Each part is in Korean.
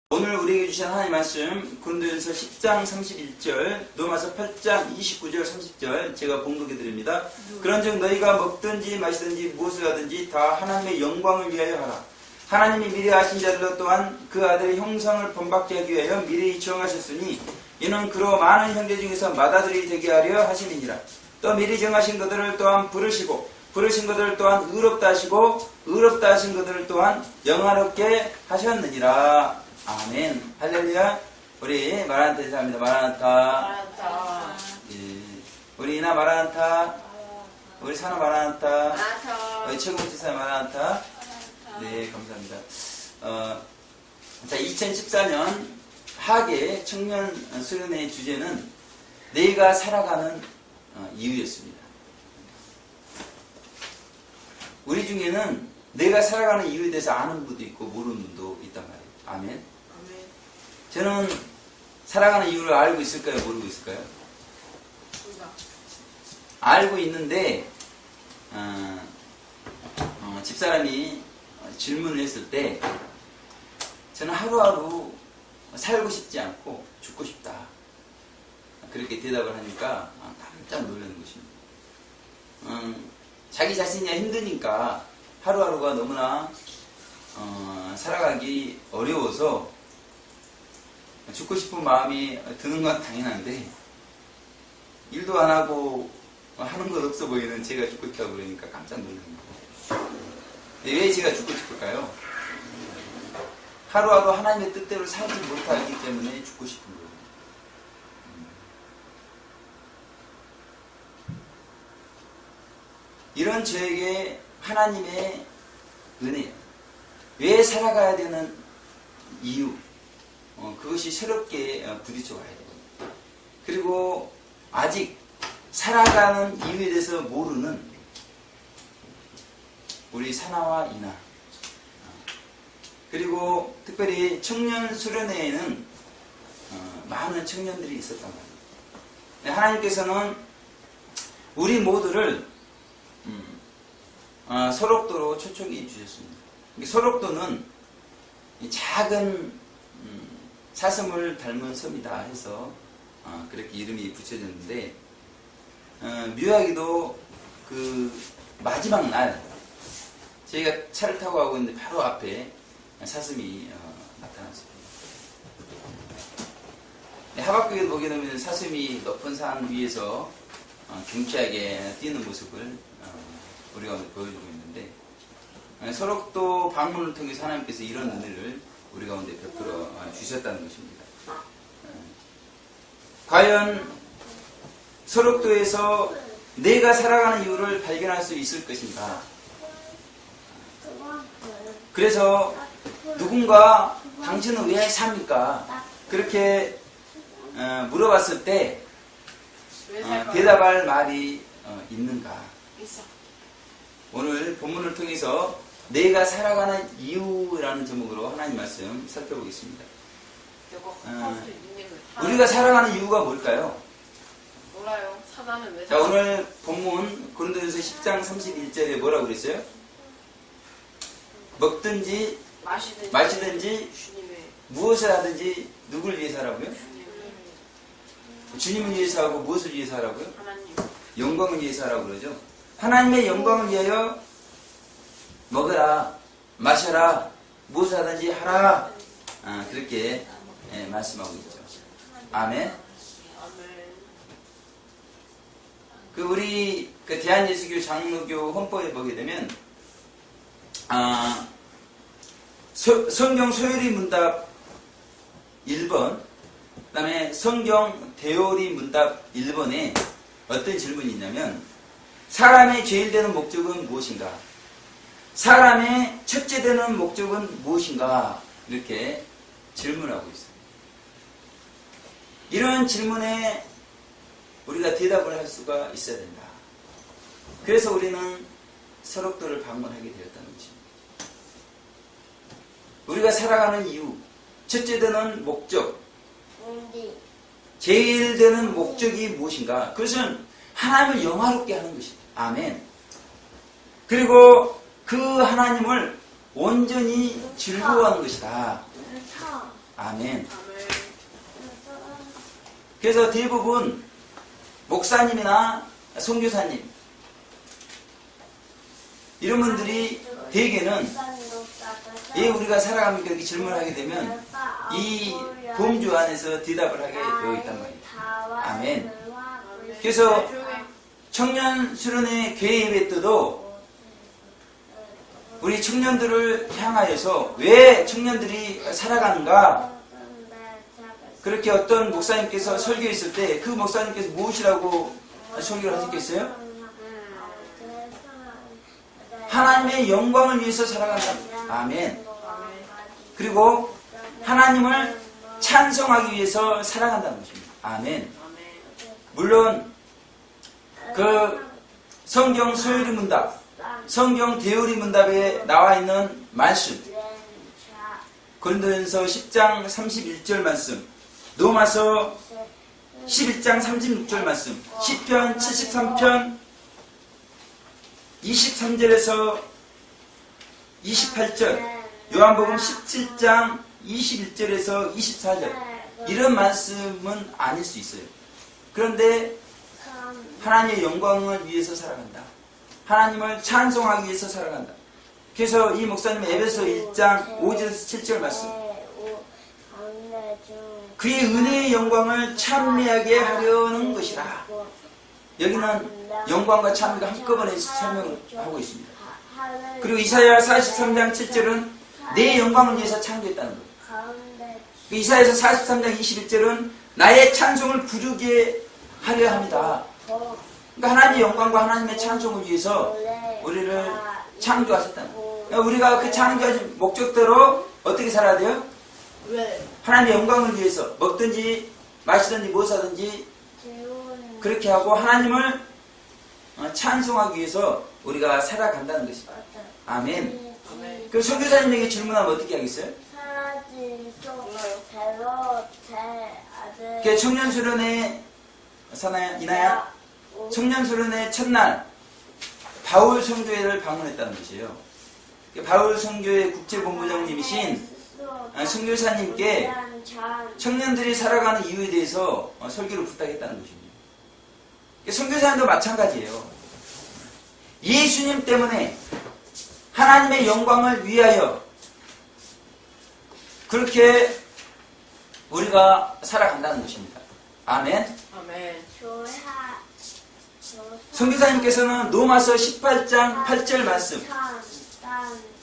오늘 우리에게 주신 하나님의 말씀 고린도전서 10장 31절, 로마서 8장 29절 30절 제가 봉독해 드립니다. 그런즉 너희가 먹든지 마시든지 무엇을 하든지 다 하나님의 영광을 위하여 하라. 하나님이 미리 아신 자들로 또한 그 아들의 형상을 본받게 하기 위하여 미리 정하셨으니 이는 그로 많은 형제 중에서 맏아들이 되게 하려 하심이니라. 또 미리 정하신 것들을 또한 부르시고 부르신 것들을 또한 의롭다 하시고 의롭다 하신 것들을 또한 영화롭게 하셨느니라. 아멘. 할렐루야. 우리 마라나타 인사합니다. 마라나타. 예. 우리 이나 마라나타. 우리 사나 마라나타. 우리 최고 지사 마라나타. 네, 감사합니다. 자, 2014년 하계 청년 수련회의 주제는 내가 살아가는 이유였습니다. 우리 중에는 내가 살아가는 이유에 대해서 아는 분도 있고 모르는 분도 있단 말이에요. 아멘. 저는 살아가는 이유를 알고 있을까요? 모르고 있을까요? 알고 있는데 집사람이 질문을 했을 때 저는 하루하루 살고 싶지 않고 죽고 싶다. 그렇게 대답을 하니까 깜짝 놀라는 것입니다. 자기 자신이 힘드니까 하루하루가 너무나 살아가기 어려워서 죽고 싶은 마음이 드는 건 당연한데 일도 안 하고 하는 것 없어 보이는 제가 죽고 싶다고 그러니까 깜짝 놀랍니다. 왜 제가 죽고 싶을까요? 하루하루 하나님의 뜻대로 살지 못하기 때문에 죽고 싶은 거예요. 이런 저에게 하나님의 은혜, 왜 살아가야 되는 이유, 그것이 새롭게 부딪혀 와야 됩니다. 그리고 아직 살아가는 이유에 대해서 모르는 우리 사나와 이나, 그리고 특별히 청년 수련회에는 많은 청년들이 있었단 말이에요. 하나님께서는 우리 모두를 소록도로 초청해 주셨습니다. 소록도는 작은 사슴을 닮은 섬이다 해서 그렇게 이름이 붙여졌는데 묘하게도 그 마지막 날 저희가 차를 타고 가고 있는데 바로 앞에 사슴이 나타났습니다. 하박국에 보게 되면 사슴이 높은 산 위에서 경쾌하게 뛰는 모습을 우리가 보여주고 있는데 소록도 방문을 통해서 하나님께서 이런 은혜를 우리 가운데 베풀어 주셨다는 것입니다. 과연 소록도에서 내가 살아가는 이유를 발견할 수 있을 것인가? 그래서 누군가 당신은 왜 삽니까? 그렇게 물어봤을 때 대답할 말이 있는가? 오늘 본문을 통해서 내가 살아가는 이유라는 제목으로 하나님 말씀 살펴보겠습니다. 우리가 살아가는 이유가 뭘까요? 몰라요. 사단은 왜? 자, 오늘 본문 고린도전서 10장 31절에 뭐라고 그랬어요? 먹든지 마시든지 무엇을 하든지 누굴 위해서 하라고요? 주님을 위해서 하고 무엇을 위해서 하라고요? 하나님. 영광을 위해서 하라고 그러죠. 하나님의 영광을 위하여 먹으라, 마셔라, 무엇을 하든지 하라. 그렇게 말씀하고 있죠. 아멘. 우리 대한예수교 장로교 헌법에 보게 되면 성경 소요리 문답 1번, 그 다음에 성경 대요리 문답 1번에 어떤 질문이 있냐면 사람의 제일 되는 목적은 무엇인가? 사람의 첫째 되는 목적은 무엇인가? 이렇게 질문하고 있어요. 이런 질문에 우리가 대답을 할 수가 있어야 된다. 그래서 우리는 소록도를 방문하게 되었다는 것입니다. 우리가 살아가는 이유, 첫째 되는 목적, 제일 되는 목적이 무엇인가? 그것은 하나님을 영화롭게 하는 것입니다. 아멘. 그리고 그 하나님을 온전히 즐거워하는 것이다. 아멘. 아멘. 그래서 대부분 목사님이나 선교사님 이런 분들이 대개는 왜 우리가 살아갑니까? 이렇게 질문을 하게 되면 이 범주 안에서 대답을 하게 되어 있단 말이에요. 아멘. 그래서 청년 수련회 교회 예배 때도 우리 청년들을 향하여서 왜 청년들이 살아가는가, 그렇게 어떤 목사님께서 설교했을 때 그 목사님께서 무엇이라고 설교를 하셨겠어요? 하나님의 영광을 위해서 살아간다. 아멘. 그리고 하나님을 찬송하기 위해서 살아간다는 것입니다. 아멘. 물론 그 성경 소요리 문답, 성경 대요리 문답에 나와 있는 말씀, 고린도전서 10장 31절 말씀, 로마서 11장 36절 말씀, 시편 73편 23절에서 28절, 요한복음 17장 21절에서 24절, 이런 말씀은 아닐 수 있어요. 그런데 하나님의 영광을 위해서 살아간다. 하나님을 찬송하기 위해서 살아간다. 그래서 이 목사님의 에베소 1장 5절에서 7절 말씀, 그의 은혜의 영광을 찬미하게 하려는 것이라. 여기는 영광과 찬미가 한꺼번에 설명을 하고 있습니다. 그리고 이사야 43장 7절은 내 영광을 위해서 창조했다는 거예요. 이사야서 43장 21절은 나의 찬송을 부르게 하려 합니다. 그러니까 하나님의 영광과 하나님의 찬송을 위해서 우리를 창조하셨다는 거예요. 그러니까 우리가 그 창조하신 목적대로 어떻게 살아야 돼요? 왜? 하나님의 영광을 위해서 먹든지 마시든지 무엇하든지 그렇게 하고 하나님을 찬송하기 위해서 우리가 살아간다는 것입니다. 아멘. 아멘. 그 선교사님에게 질문하면 어떻게 하겠어요? 그 청년수련회 사나야? 이나야? 청년수련회 첫날 바울 선교회를 방문했다는 것이에요. 바울 선교회 국제본부장님이신 선교사님께 청년들이 살아가는 이유에 대해서 설교를 부탁했다는 것입니다. 선교사님도 마찬가지예요. 예수님 때문에 하나님의 영광을 위하여 그렇게 우리가 살아간다는 것입니다. 아멘. 아멘. 선교사님께서는 로마서 18장 8절 말씀,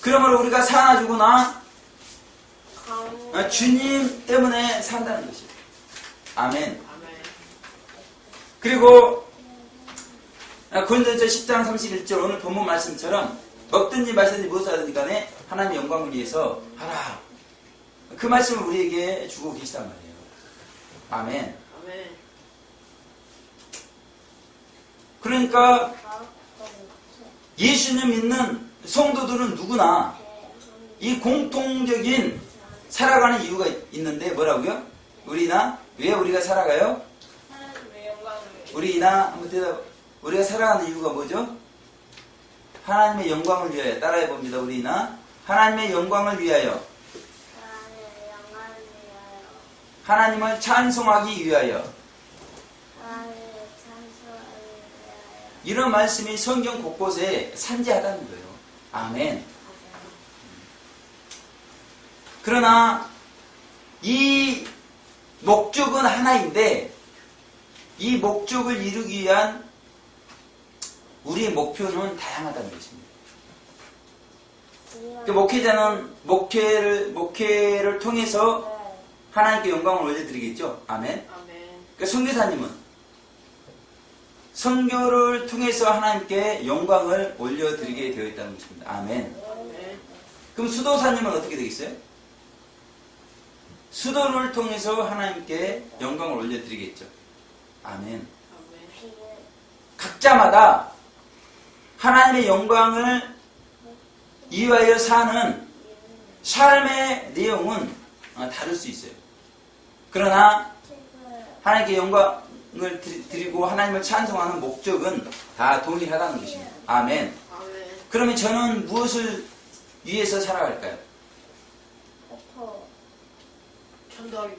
그러므로 우리가 사나 죽으나 주님 때문에 산다는 것입니다. 아멘. 아멘. 그리고 고린도전서 10장 31절 오늘 본문 말씀처럼 먹든지 마시든지 무엇을 하든지 간에 하나님의 영광을 위해서 하라. 그 말씀을 우리에게 주고 계시단 말이에요. 아멘. 아멘. 그러니까 예수님 믿는 성도들은 누구나 이 공통적인 살아가는 이유가 있는데 뭐라고요? 왜 우리가 살아가요? 하나님의 영광을 우리나 한번 대답. 우리가 살아가는 이유가 뭐죠? 하나님의 영광을 위하여. 따라해 봅니다. 우리나 하나님의 영광을 위하여, 하나님을 찬송하기 위하여. 이런 말씀이 성경 곳곳에 산재하다는 거예요. 아멘. 그러나 이 목적은 하나인데 이 목적을 이루기 위한 우리의 목표는 다양하다는 것입니다. 목회자는 목회를 통해서 하나님께 영광을 올려드리겠죠. 아멘. 아멘. 그러니까 선교사님은 선교를 통해서 하나님께 영광을 올려드리게 되어 있다는 것입니다. 아멘. 아멘. 그럼 수도사님은 어떻게 되겠어요? 수도를 통해서 하나님께 영광을 올려드리겠죠. 아멘. 아멘. 각자마다 하나님의 영광을 이유하여 사는 삶의 내용은 다를 수 있어요. 그러나 하나님께 영광을 드리고 하나님을 찬송하는 목적은 다 동일하다는 것입니다. 아멘. 아멘. 그러면 저는 무엇을 위해서 살아갈까요? 전달이.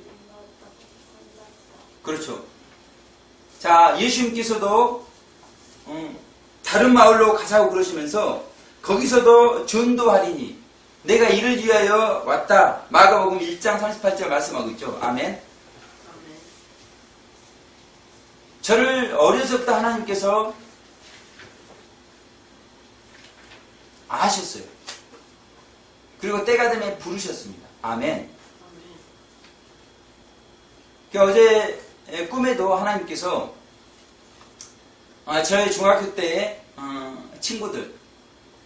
그렇죠. 자, 예수님께서도 다른 마을로 가자고 그러시면서 거기서도 전도하리니 내가 이를 위하여 왔다. 마가복음 1장 38절 말씀하고 있죠. 아멘. 아멘. 저를 어려서부터 하나님께서 아셨어요. 그리고 때가 되면 부르셨습니다. 아멘. 아멘. 어제 꿈에도 하나님께서 저의 중학교 때의 친구들,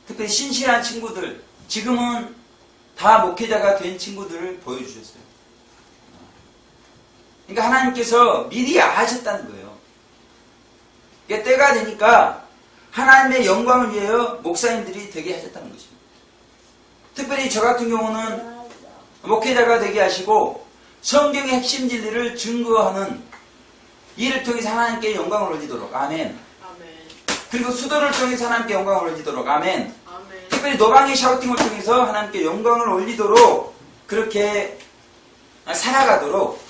특별히 신실한 친구들, 지금은 다 목회자가 된 친구들을 보여주셨어요. 그러니까 하나님께서 미리 아셨다는 거예요. 그러니까 때가 되니까 하나님의 영광을 위하여 목사님들이 되게 하셨다는 것입니다. 특별히 저 같은 경우는 목회자가 되게 하시고 성경의 핵심 진리를 증거하는 이를 통해서 하나님께 영광을 올리도록 아멘. 아멘. 그리고 수도를 통해서 하나님께 영광을 올리도록 아멘. 아멘. 특별히 노방의 샤우팅을 통해서 하나님께 영광을 올리도록 그렇게 살아가도록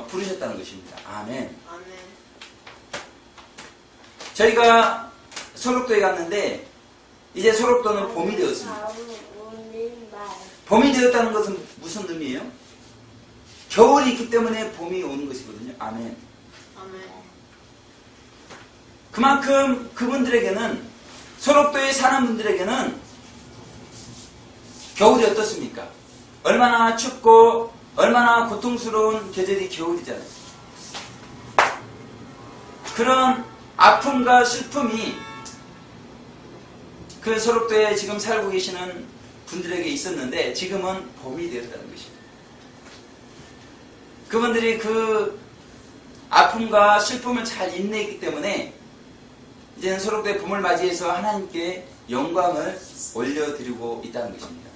부르셨다는 것입니다. 아멘. 아멘. 저희가 소록도에 갔는데 이제 소록도는 봄이 되었습니다. 봄이 되었다는 것은 무슨 의미예요? 겨울이 있기 때문에 봄이 오는 것이거든요. 아멘. 아멘. 그만큼 그분들에게는 소록도에 사는 분들에게는 겨울이 어떻습니까? 얼마나 춥고 얼마나 고통스러운 계절이 겨울이잖아요. 그런 아픔과 슬픔이 그 소록도에 지금 살고 계시는 분들에게 있었는데 지금은 봄이 되었다는 것입니다. 그분들이 그 아픔과 슬픔을 잘 인내했기 때문에 이제는 소록도의 봄을 맞이해서 하나님께 영광을 올려드리고 있다는 것입니다.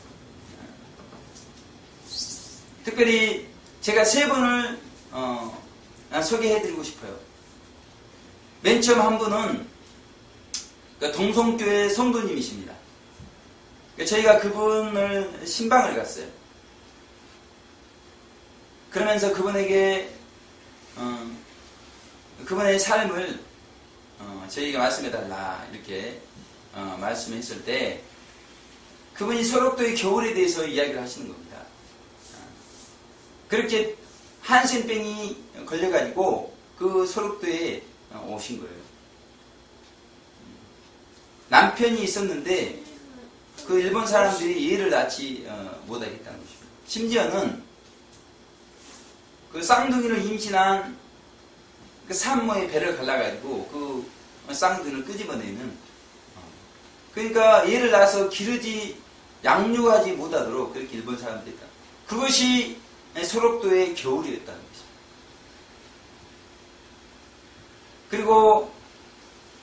특별히 제가 세 분을 소개해드리고 싶어요. 맨 처음 한 분은 동성교회 성도님이십니다. 저희가 그분을 신방을 갔어요. 그러면서 그분에게 그분의 삶을 저희가 말씀해달라 이렇게 말씀했을 때 그분이 소록도의 겨울에 대해서 이야기를 하시는 겁니다. 그렇게 한센병이 걸려가지고 그 소록도에 오신 거예요. 남편이 있었는데 그 일본 사람들이 이해를 낳지 못하겠다는 것입니다. 심지어는 그 쌍둥이를 임신한 그 산모의 배를 갈라가지고 그 쌍둥이를 끄집어내는 그러니까 이해를 낳아서 기르지 양육하지 못하도록 그렇게 일본 사람들이 했다. 그것이 소록도의 겨울이었다는 것입니다. 그리고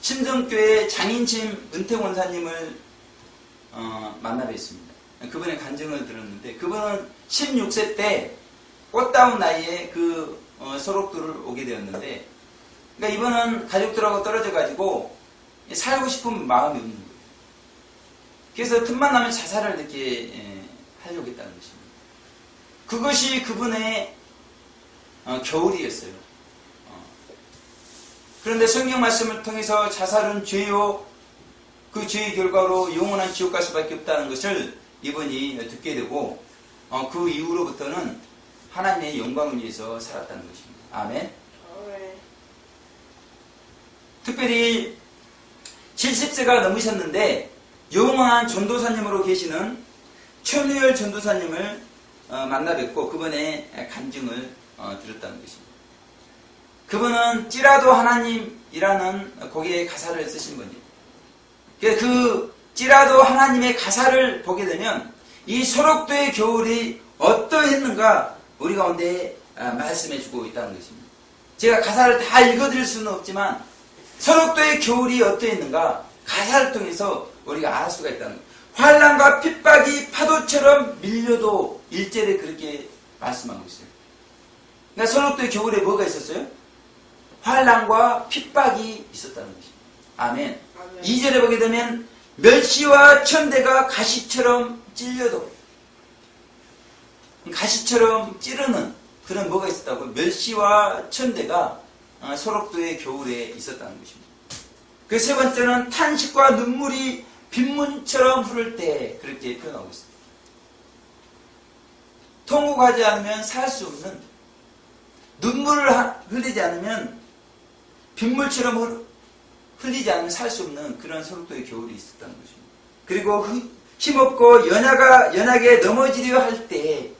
신성교회 장인침 은퇴원사님을 만나 뵀습니다. 그분의 간증을 들었는데 그분은 16세 때 꽃다운 나이에 그 소록도를 오게 되었는데 그러니까 이분은 가족들하고 떨어져 가지고 살고 싶은 마음이 없는 거예요. 그래서 틈만 나면 자살을 이렇게 하려고 했다는 것입니다. 그것이 그분의 겨울이었어요. 그런데 성경 말씀을 통해서 자살은 죄요, 그 죄의 결과로 영원한 지옥 갈 수밖에 없다는 것을 이분이 듣게 되고 그 이후로부터는 하나님의 영광을 위해서 살았다는 것입니다. 아멘. 특별히 70세가 넘으셨는데 영원한 전도사님으로 계시는 천우열 전도사님을 만나 뵙고 그분의 간증을 들었다는 것입니다. 그분은 찌라도 하나님이라는 거기에 가사를 쓰신 분이에요. 그 찌라도 하나님의 가사를 보게 되면 이 소록도의 겨울이 어떠했는가 우리 가운데 말씀해 주고 있다는 것입니다. 제가 가사를 다 읽어드릴 수는 없지만 소록도의 겨울이 어떠했는가 가사를 통해서 우리가 알 수가 있다는 거예요. 환난과 핍박이 파도처럼 밀려도 1절에 그렇게 말씀하고 있어요. 그러니까 소록도의 겨울에 뭐가 있었어요? 환난과 핍박이 있었다는 것입니다. 아멘. 아멘. 2절에 보게 되면 멸시와 천대가 가시처럼 찔려도 가시처럼 찌르는 그런 뭐가 있었다고 멸시와 천대가 소록도의 겨울에 있었다는 것입니다. 그 세 번째는 탄식과 눈물이 빗문처럼 흐를 때 그렇게 표현하고 있습니다. 통곡하지 않으면 살 수 없는 눈물을 흘리지 않으면 빗물처럼 흘리지 않으면 살 수 없는 그런 소록도의 겨울이 있었다는 것입니다. 그리고 힘없고 연하게 넘어지려 할 때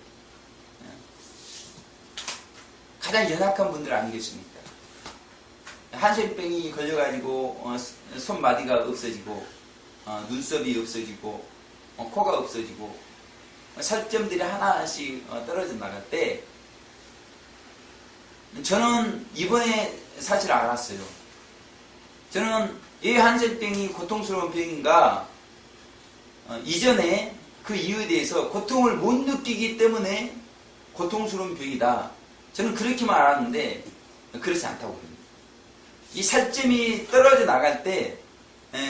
가장 연약한 분들 아니겠습니까? 한센병이 걸려가지고 손마디가 없어지고 눈썹이 없어지고 코가 없어지고 살점들이 하나씩 떨어져 나갈 때 저는 이번에 사실 알았어요. 저는 이 한센병이 고통스러운 병인가 이전에 그 이유에 대해서 고통을 못 느끼기 때문에 고통스러운 병이다. 저는 그렇게만 알았는데 그렇지 않다고 봅니다. 이 살점이 떨어져 나갈 때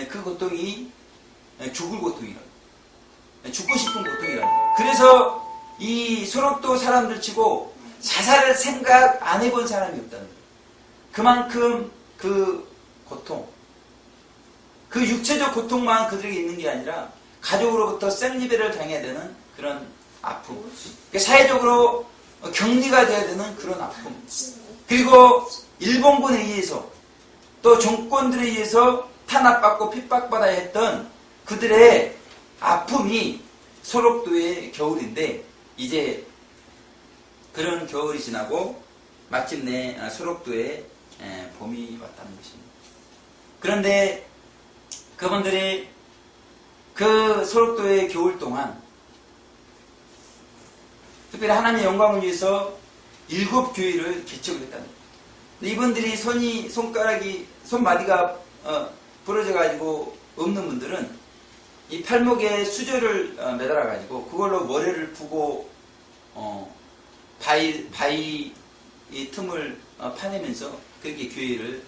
그 고통이 죽을 고통이라고. 죽고 싶은 고통이라고. 그래서 이 소록도 사람들 치고 자살을 생각 안 해본 사람이 없다는 거예요. 그만큼 그 고통, 그 육체적 고통만 그들에게 있는 게 아니라 가족으로부터 생리배를 당해야 되는 그런 아픔, 사회적으로 격리가 돼야 되는 그런 아픔, 그리고 일본군에 의해서 또 정권들에 의해서 탄압받고 핍박받아야 했던 그들의 아픔이 소록도의 겨울인데 이제 그런 겨울이 지나고 마침내 소록도에 봄이 왔다는 것입니다. 그런데 그분들이 그 소록도의 겨울 동안 특별히 하나님의 영광을 위해서 7교회를 개척을 했다는 거예요. 이분들이 손마디가 부러져 가지고 없는 분들은 이 팔목에 수저를 매달아 가지고 그걸로 모래를 푸고 바위 이 틈을 파내면서 그렇게 교회를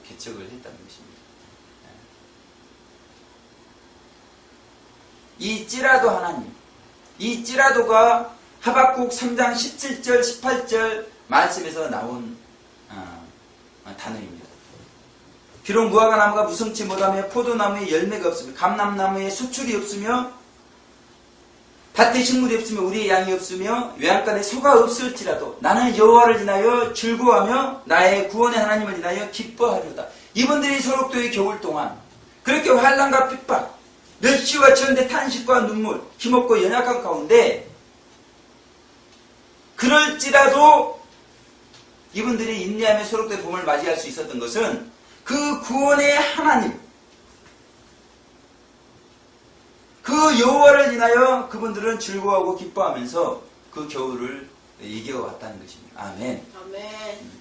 개척을 했다는 것입니다. 이 찌라도 하나님, 이 찌라도가 하박국 3장 17절 18절 말씀에서 나온 단어입니다. 비록 무화과 나무가 무성치 못하며 포도나무에 열매가 없으며 감람나무에 수출이 없으며 밭에 식물이 없으며 우리의 양이 없으며 외양간에 소가 없을지라도 나는 여호와를 인하여 즐거워하며 나의 구원의 하나님을 인하여 기뻐하리로다. 이분들이 소록도의 겨울 동안 그렇게 환난과 핍박, 멸시와 천대, 탄식과 눈물, 힘없고 연약한 가운데 그럴지라도 이분들이 인내하며 소록도의 봄을 맞이할 수 있었던 것은 그 구원의 하나님, 그 여호와를 인하여 그분들은 즐거워하고 기뻐하면서 그 겨울을 이겨왔다는 것입니다. 아멘. 아멘.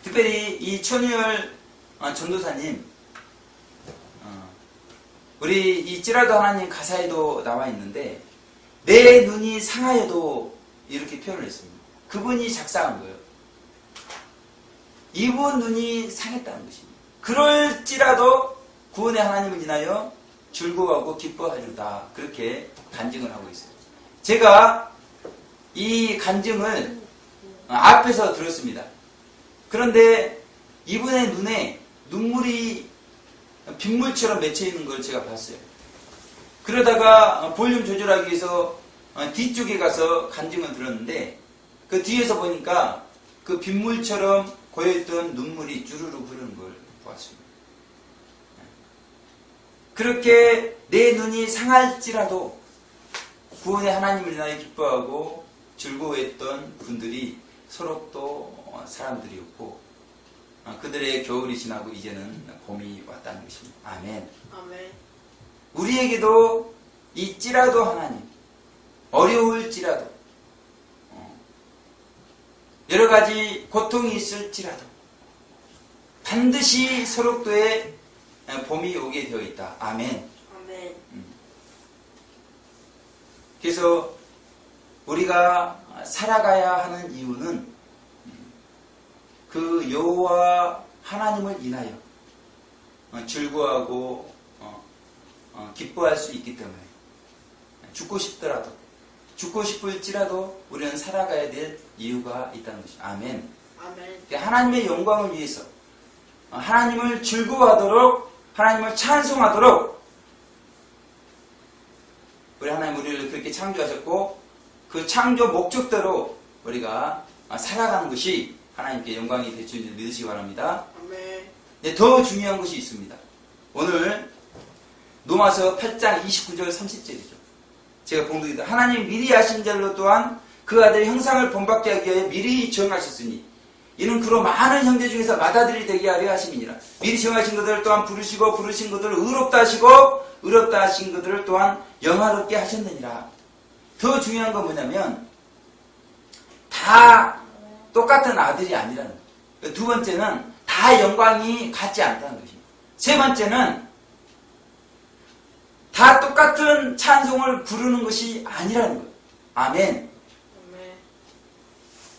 특별히 이 천유열 전도사님, 우리 이 찌라도 하나님 가사에도 나와 있는데 내 눈이 상하여도 이렇게 표현을 했습니다. 그분이 작사한 거예요. 이분 눈이 상했다는 것입니다. 그럴지라도 구원의 하나님을 인하여 즐거워하고 기뻐하리로다. 그렇게 간증을 하고 있어요. 제가 이 간증을 앞에서 들었습니다. 그런데 이분의 눈에 눈물이 빗물처럼 맺혀 있는 걸 제가 봤어요. 그러다가 볼륨 조절하기 위해서 뒤쪽에 가서 간증을 들었는데 그 뒤에서 보니까 그 빗물처럼 고여있던 눈물이 주르륵 흐르는 걸 보았습니다. 그렇게 내 눈이 상할지라도 구원의 하나님을 인하여 기뻐하고 즐거워했던 분들이 소록도 사람들이었고 그들의 겨울이 지나고 이제는 봄이 왔다는 것입니다. 아멘. 아멘. 우리에게도 이 찌라도 하나님, 어려울지라도 여러 가지 고통이 있을지라도 반드시 소록도에 봄이 오게 되어 있다. 아멘. 아멘. 그래서 우리가 살아가야 하는 이유는 그 여호와 하나님을 인하여 즐거워하고 기뻐할 수 있기 때문에 죽고 싶더라도 죽고 싶을지라도 우리는 살아가야 될 이유가 있다는 것입니다. 아멘. 아멘. 하나님의 영광을 위해서 하나님을 즐거워하도록 하나님을 찬송하도록 우리 하나님 우리를 그렇게 창조하셨고 그 창조 목적대로 우리가 살아가는 것이 하나님께 영광이 될 줄 믿으시기 바랍니다. 아멘. 네, 더 중요한 것이 있습니다. 오늘 로마서 8장 29절 30절이죠. 제가 봉독했다. 하나님 미리 하신 자로 또한 그 아들의 형상을 본받게 하기 위하여 미리 정하셨으니 이는 그로 많은 형제 중에서 맏아들이 되게 하려 하심이니라. 미리 정하신 것들을 또한 부르시고 부르신 것들을 의롭다 하시고 의롭다 하신 것들을 또한 영화롭게 하셨느니라. 더 중요한 건 뭐냐면 다 똑같은 아들이 아니라는 거예요. 두 번째는 다 영광이 같지 않다는 것입니다. 세 번째는 다 똑같은 찬송을 부르는 것이 아니라는 거예요. 아멘. 아멘.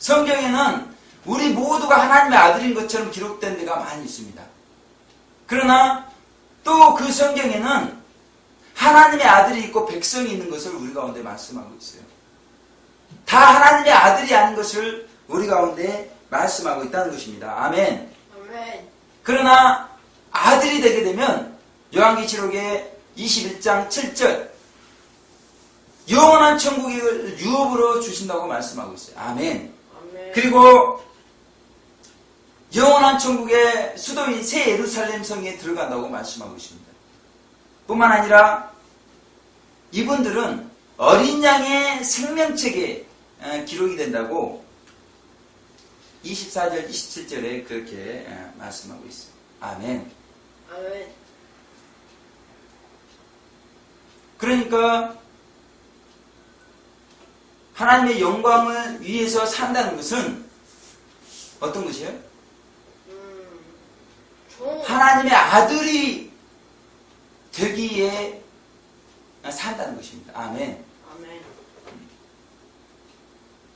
성경에는 우리 모두가 하나님의 아들인 것처럼 기록된 데가 많이 있습니다. 그러나 또 그 성경에는 하나님의 아들이 있고 백성이 있는 것을 우리 가운데 말씀하고 있어요. 다 하나님의 아들이 아닌 것을 우리 가운데 말씀하고 있다는 것입니다. 아멘. 아멘. 그러나 아들이 되게 되면 요한계시록의 21장 7절 영원한 천국을 유업으로 주신다고 말씀하고 있어요. 아멘. 아멘. 그리고 영원한 천국의 수도인 새 예루살렘 성에 들어간다고 말씀하고 있습니다. 뿐만 아니라 이분들은 어린 양의 생명책에 기록이 된다고 24절 27절에 그렇게 말씀하고 있어요. 아멘. 아멘. 그러니까 하나님의 영광을 위해서 산다는 것은 어떤 것이에요? 하나님의 아들이 되기에 산다는 것입니다. 아멘. 아멘.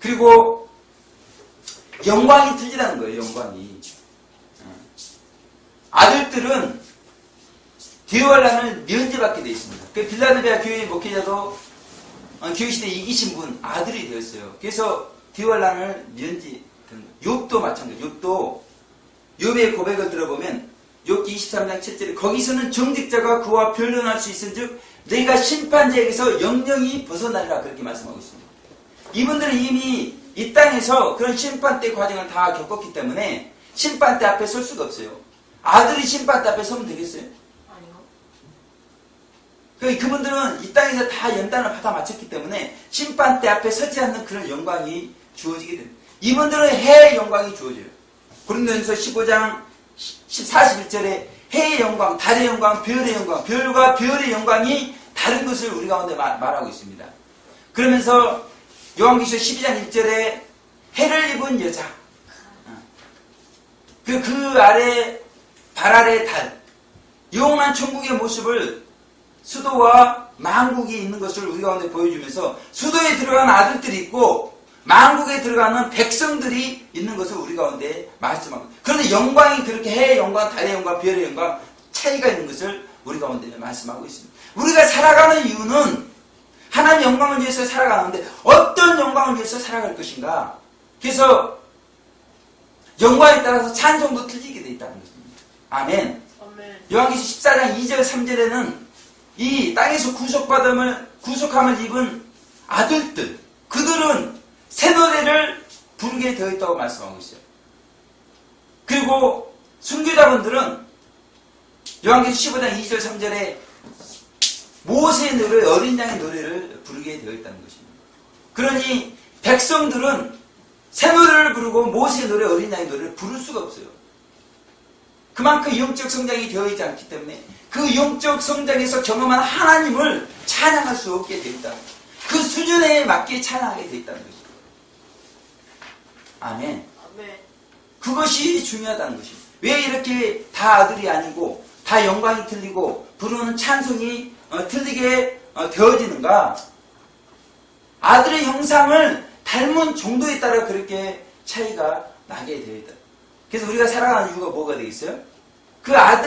그리고 영광이 틀리다는 거예요. 영광이. 아들들은 대환란을 면제받게 되어 있습니다. 그 빌라델비아 교회 목회자도 교회시대 이기신 분 아들이 되었어요. 그래서 대환란을 면제되는 거예요. 욥도 마찬가지예요. 욥도 욥의 고백을 들어보면 욥기 23장 7절에 거기서는 정직자가 그와 변론할 수 있은즉 내가 심판자에게서 영영이 벗어나리라 그렇게 말씀하고 있습니다. 이분들은 이미 이 땅에서 그런 심판대 과정을 다 겪었기 때문에 심판대 앞에 설 수가 없어요. 아들이 심판대 앞에 서면 되겠어요? 아니요. 그분들은 이 땅에서 다 연단을 받아 마쳤기 때문에 심판대 앞에 서지 않는 그런 영광이 주어지게 됩니다. 이분들은 해의 영광이 주어져요. 고린도전서 15장 41절에 해의 영광, 달의 영광, 별의 영광, 별과 별의 영광이 다른 것을 우리 가운데 말하고 있습니다. 그러면서 요한계시록 12장 1절에 해를 입은 여자, 그 아래 발 아래 달, 영원한 천국의 모습을 수도와 만국이 있는 것을 우리 가운데 보여주면서 수도에 들어간 아들들이 있고 만국에 들어가는 백성들이 있는 것을 우리 가운데 말씀하고, 그런데 영광이 그렇게 해의 영광, 달의 영광, 별의 영광 차이가 있는 것을 우리 가운데 말씀하고 있습니다. 우리가 살아가는 이유는 하나님의 영광을 위해서 살아가는데 어떤 영광을 위해서 살아갈 것인가? 그래서 영광에 따라서 찬송도 틀리게 되어 있다는 것입니다. 아멘. 아멘. 요한계시록 14장 2절 3절에는 이 땅에서 구속함을 입은 아들들, 그들은 새 노래를 부르게 되어 있다고 말씀하고 있어요. 그리고 순교자분들은 요한계시록 15장 2절 3절에 모세의 노래, 어린 양의 노래를 부르게 되어 있다는 것입니다. 그러니 백성들은 새 노래를 부르고 모세의 노래, 어린 양의 노래를 부를 수가 없어요. 그만큼 영적 성장이 되어 있지 않기 때문에 그 영적 성장에서 경험한 하나님을 찬양할 수 없게 되어 있다. 그 수준에 맞게 찬양하게 되어 있다는 것입니다. 아멘. 아멘. 그것이 중요하다는 것입니다. 왜 이렇게 다 아들이 아니고 다 영광이 틀리고 부르는 찬송이 틀리게 되어지는가? 아들의 형상을 닮은 정도에 따라 그렇게 차이가 나게 되어 있다. 그래서 우리가 살아가는 이유가 뭐가 되겠어요? 그 아들